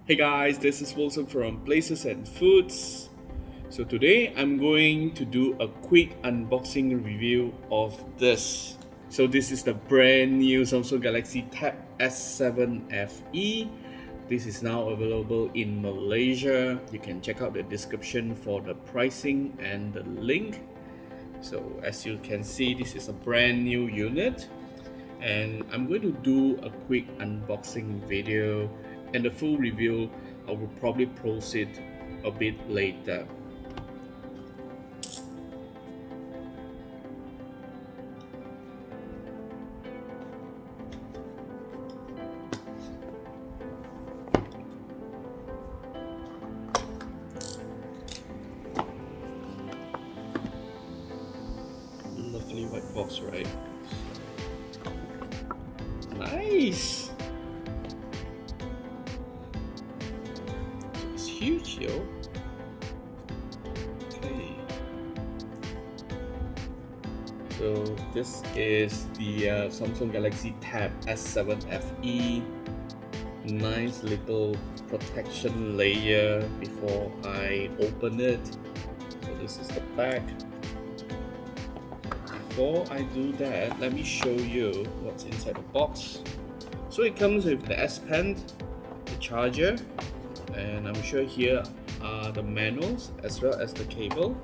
Hey guys, this is Wilson from Places and Foods. So today I'm going to do a quick unboxing review of this. So this is the brand new Samsung Galaxy Tab S7 FE. This is now available in Malaysia. You can check out the description for the pricing and the link. So as you can see, this is a brand new unit. And I'm going to do a quick unboxing video, and the full review I will probably post it a bit later. Lovely white box, right? Nice! It's huge, yo. Okay. So this is the Samsung Galaxy Tab S7 FE. Nice little protection layer before I open it. So this is the back. Before I do that, let me show you what's inside the box. So it comes with the S Pen, the charger, and I'm sure here are the manuals as well as the cable.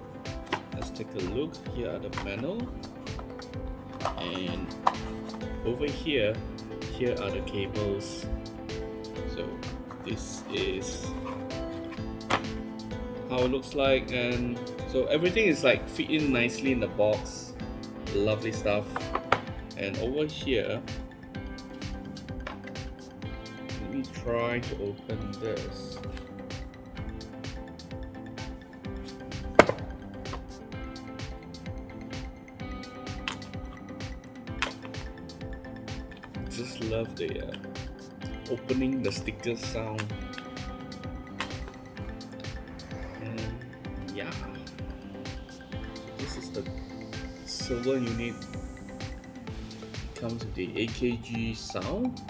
Let's take a look. Here are the manual, and over here are the cables. So this is how it looks like, and so everything is like fit in nicely in the box. Lovely stuff. And over here, let me try to open this. Just love the opening the sticker sound. And yeah, this is the silver unit. It comes with the AKG sound.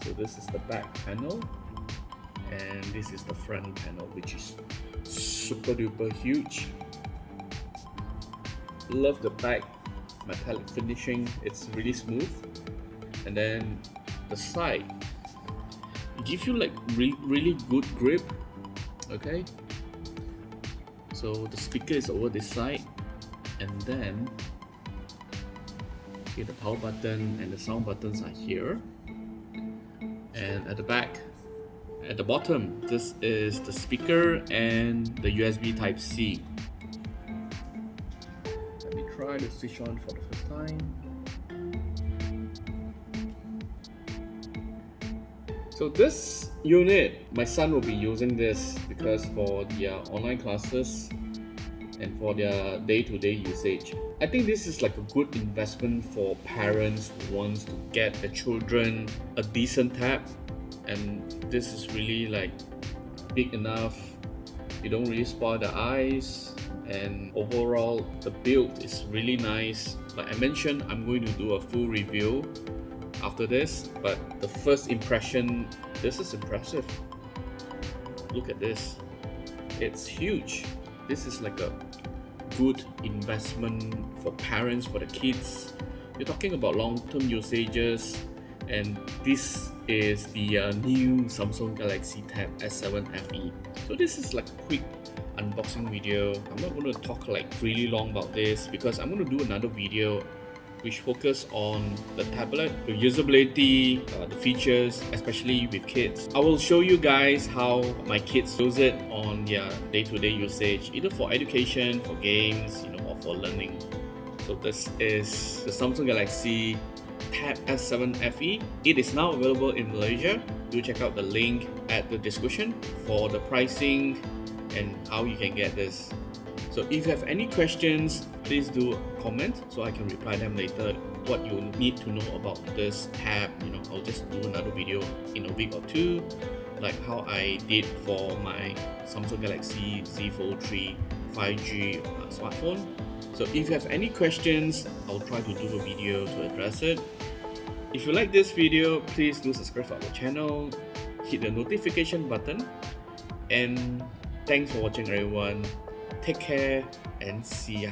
So this is the back panel, and this is the front panel, which is super duper huge. Love the back metallic finishing. It's really smooth. And then the side give you like really good grip. Okay, so the speaker is over this side, and then okay, the power button and the sound buttons are here. And at the back, at the bottom, this is the speaker and the USB Type-C. Let me try to switch on for the first time. So this unit, my son will be using this because for their online classes and for their day-to-day usage. I think this is like a good investment for parents who wants to get their children a decent tab, and this is really like big enough. You don't really spoil the eyes, and overall the build is really nice. Like I mentioned, I'm going to do a full review after this, but the first impression, this is impressive. Look at this, it's huge. This is like a good investment for parents, for the kids. You're talking about long-term usages, and this is the new Samsung Galaxy Tab S7 FE. So this is like a quick unboxing video. I'm not going to talk like really long about this because I'm going to do another video which focus on the tablet, the usability, the features, especially with kids. I will show you guys how my kids use it on their day-to-day usage, either for education, for games, or for learning. So this is the Samsung Galaxy Tab S7 FE. It is now available in Malaysia. Do check out the link at the description for the pricing and how you can get this. So if you have any questions, please do comment so I can reply them later. What you need to know about this tab, I'll just do another video in a week or two, like how I did for my Samsung Galaxy Z Fold 3 5G smartphone. So if you have any questions, I'll try to do a video to address it. If you like this video, please do subscribe to our channel, hit the notification button And thanks for watching, everyone. Take care and see ya.